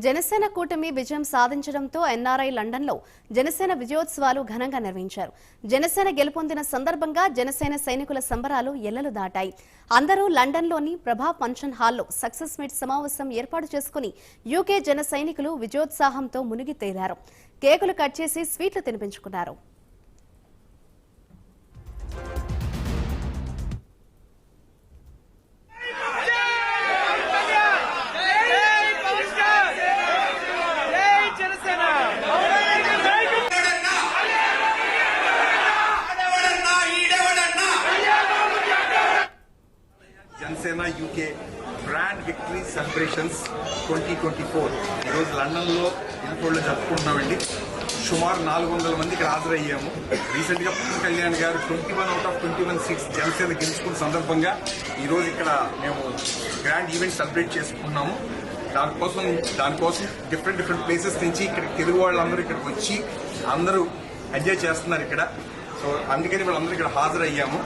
జనసేన కూటమి విజయం సాధించడంతో ఎన్ఆర్ఐ లండన్లో జనసేన విజయోత్సవాలు ఘనంగా నిర్వహించారు. జనసేన గెలుపొందిన సందర్భంగా జనసేన సైనికుల సంబరాలు ఎల్లలు దాటాయి. అందరూ లండన్లోని ప్రభా ఫంక్షన్ హాల్లో సక్సెస్ మీట్ సమావేశం ఏర్పాటు చేసుకుని యూకే జన సైనికులు విజయోత్సాహంతో మునిగి తేలారు. కేకులు కట్ చేసి స్వీట్లు తినిపించుకున్నారు. Janasena UK grand victory celebrations 2024 ఈరోజు లండన్లో ఇన్ఫోర్డ్లో జరుపుకుంటున్నామండి. సుమారు 400 మందికి హాజరయ్యాము. రీసెంట్గా పవన్ కళ్యాణ్ గారు 21 అవుట్ ఆఫ్ 21 సీట్స్ జనసేన గెలుచుకున్న సందర్భంగా ఈరోజు ఇక్కడ మేము గ్రాండ్ ఈవెంట్ సెలబ్రేట్ చేసుకుంటున్నాము. దానికోసం డిఫరెంట్ ప్లేసెస్ నుంచి ఇక్కడ తెలుగు వాళ్ళందరూ ఇక్కడికి వచ్చి అందరూ ఎంజాయ్ చేస్తున్నారు ఇక్కడ. సో అందుకని వాళ్ళందరూ ఇక్కడ హాజరయ్యాము.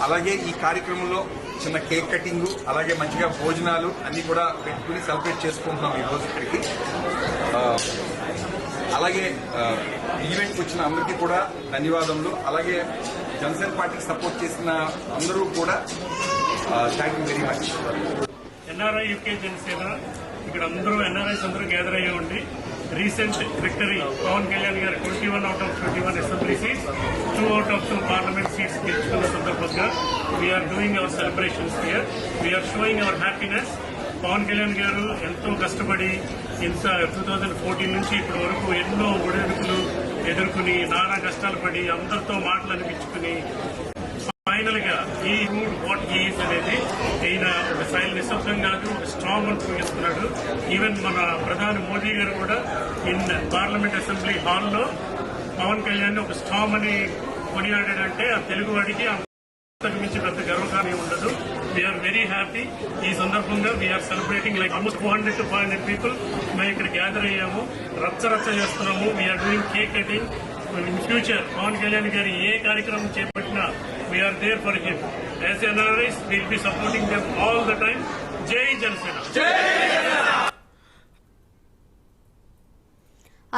అలాగే ఈ కార్యక్రమంలో చిన్న కేక్ కటింగ్, అలాగే మంచిగా భోజనాలు అన్ని కూడా పెట్టుకుని సెలబ్రేట్ చేసుకుంటున్నాం ఈరోజు ఇక్కడికి. అలాగే ఈవెంట్కి వచ్చిన అందరికీ కూడా ధన్యవాదములు. అలాగే జనసేన పార్టీకి సపోర్ట్ చేసిన అందరూ కూడా thank you very much. NRI UK Janasena ఇక్కడ అందరూ ఎన్ఆర్ఐస్ అందరూ గ్యాదర్ అయ్యి ఉండి రీసెంట్ విక్టరీ పవన్ కళ్యాణ్ గారు 21 out of 21 assembly seats, 2 out of 2 parliament seats గెలుచుకున్న సందర్భంగా we are doing our celebrations here. We are showing our happiness. Pawan Kalyan గారు ఎంతో కష్టపడి 2014 నుంచి ఇప్పటి వరకు ఎన్నో ఒడిదుడుకులు ఎదుర్కొని నానా కష్టాలు పడి అందరితో మాటలు అనిపించుకుని ఫైనల్ గా ఈ రూట్ వాట్ ఈజ్ అనేది ఈయన ఒక నిశ్శబ్దం కాదు, ఒక స్ట్రాంగ్ అని చూపిస్తున్నాడు. ఈవెన్ మన ప్రధాని మోదీ గారు కూడా ఇన్ పార్లమెంట్ అసెంబ్లీ హాల్లో పవన్ కళ్యాణ్ ఒక స్ట్రాంగ్ అని కొనియాడాడంటే ఆ తెలుగు వాడికి అంతకు మించి పెద్ద గర్వకారణం ఉండదు. We are very happy. ఈ సందర్భంగా we are celebrating like almost 400 to 500 people మేము ఇక్కడ గ్యాదర్ అయ్యాము. రచ్చ చేస్తున్నాము. We are doing cake cutting. In future Pawan Kalyan గారు ఏ కార్యక్రమం చేపట్టినా we are there for him. As NRIs, we will be supporting them all the time. Jai Janasena.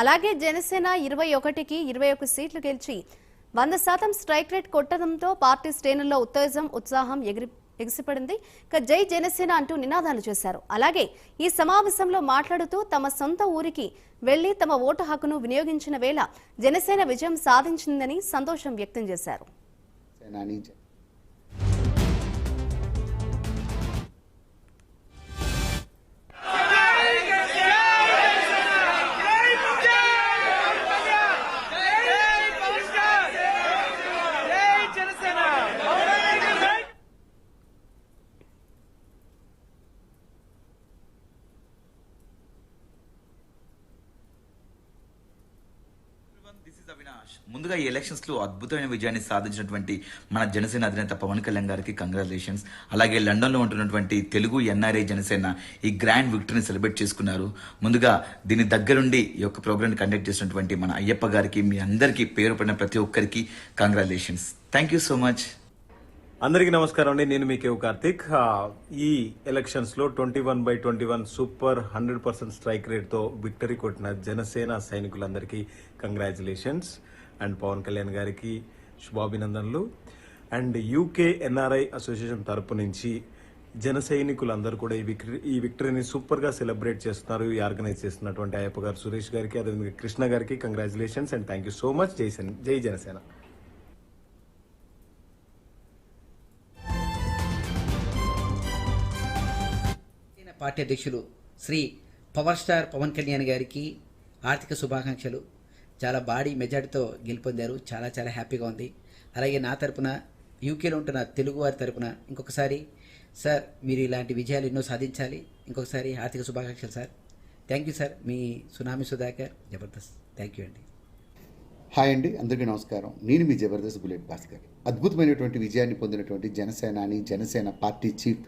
అలాగే జనసేన 21కి 21 సీట్లు గెలిచి 100% స్ట్రైక్ రేట్ కొట్టడంతో పార్టీ శ్రేణుల్లో ఉత్సాహం ఎగిసిపడింది. జై జనసేన అంటూ నినాదాలు చేశారు. అలాగే ఈ సమావేశంలో మాట్లాడుతూ తమ సొంత ఊరికి వెళ్లి తమ ఓటు హక్కును వినియోగించిన వేళ జనసేన విజయం సాధించిందని సంతోషం వ్యక్తం చేశారు. ముందుగా ఈ ఎలక్షన్స్ లో అద్భుతమైన విజయాన్ని సాధించినటువంటి మన జనసేన అధినేత పవన్ కళ్యాణ్ గారికి కంగ్రాచులేషన్స్. అలాగే లండన్ లో ఉంటున్నటువంటి తెలుగు ఎన్ఆర్ఐ జనసేన ఈ గ్రాండ్ విక్టరీని సెలబ్రేట్ చేసుకున్నారు. ముందుగా దీని దగ్గరుండి ఈ యొక్క ప్రోగ్రామ్ కండక్ట్ చేసినటువంటి మన అయ్యప్ప గారికి, మీ అందరికీ పేరు పడిన ప్రతి ఒక్కరికి congratulations. Thank you so much. అందరికీ నమస్కారం అండి. నేను మీకే కార్తిక్. ఈ ఎలక్షన్స్ లో 21/21 సూపర్ 100% స్ట్రైక్ రేట్ తో విక్టరీ కొట్టిన జనసేన సైనికులందరికీ కంగ్రాచులేషన్స్. అండ్ పవన్ కళ్యాణ్ గారికి శుభాభినందనలు. అండ్ యూకే ఎన్ఆర్ఐ అసోసియేషన్ తరపు నుంచి జన సైనికులందరూ కూడా ఈ విక్టరీని సూపర్ గా సెలబ్రేట్ చేస్తున్నారు. ఈ ఆర్గనైజ్ చేస్తున్నటువంటి అయ్యప్ప గారు, సురేష్ గారికి, అదేవిధంగా కృష్ణ గారికి congratulations and thank you so much. జై జనసేన. పార్టీ అధ్యక్షులు శ్రీ పవర్ స్టార్ పవన్ కళ్యాణ్ గారికి ఆర్థిక శుభాకాంక్షలు. చాలా భారీ మెజార్టీతో గెలుపొందారు. చాలా చాలా హ్యాపీగా ఉంది. అలాగే నా తరపున, యూకేలో ఉంటున్న తెలుగు వారి తరపున ఇంకొకసారి సార్ మీరు ఇలాంటి విజయాలు ఎన్నో సాధించాలి. ఇంకొకసారి ఆర్థిక శుభాకాంక్షలు sir. Thank you sir. Me tsunami Sudhakar, Jabardasth. Thank you అండి. హాయ్ అండి, అందరికీ నమస్కారం. నేను మీ జబర్దస్త్ బుల్లెట్ భాస్కర్. అద్భుతమైనటువంటి విజయాన్ని పొందినటువంటి జనసేన పార్టీ చీఫ్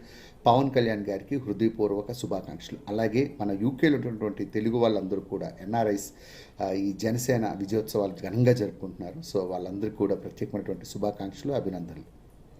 పవన్ కళ్యాణ్ గారికి హృదయపూర్వక శుభాకాంక్షలు. అలాగే మన యూకేలో ఉన్నటువంటి తెలుగు వాళ్ళందరూ కూడా ఎన్ఆర్ఐస్ ఈ జనసేన విజయోత్సవాలు ఘనంగా జరుపుకుంటున్నారు. సో వాళ్ళందరికీ కూడా ప్రత్యేకమైనటువంటి శుభాకాంక్షలు, అభినందనలు.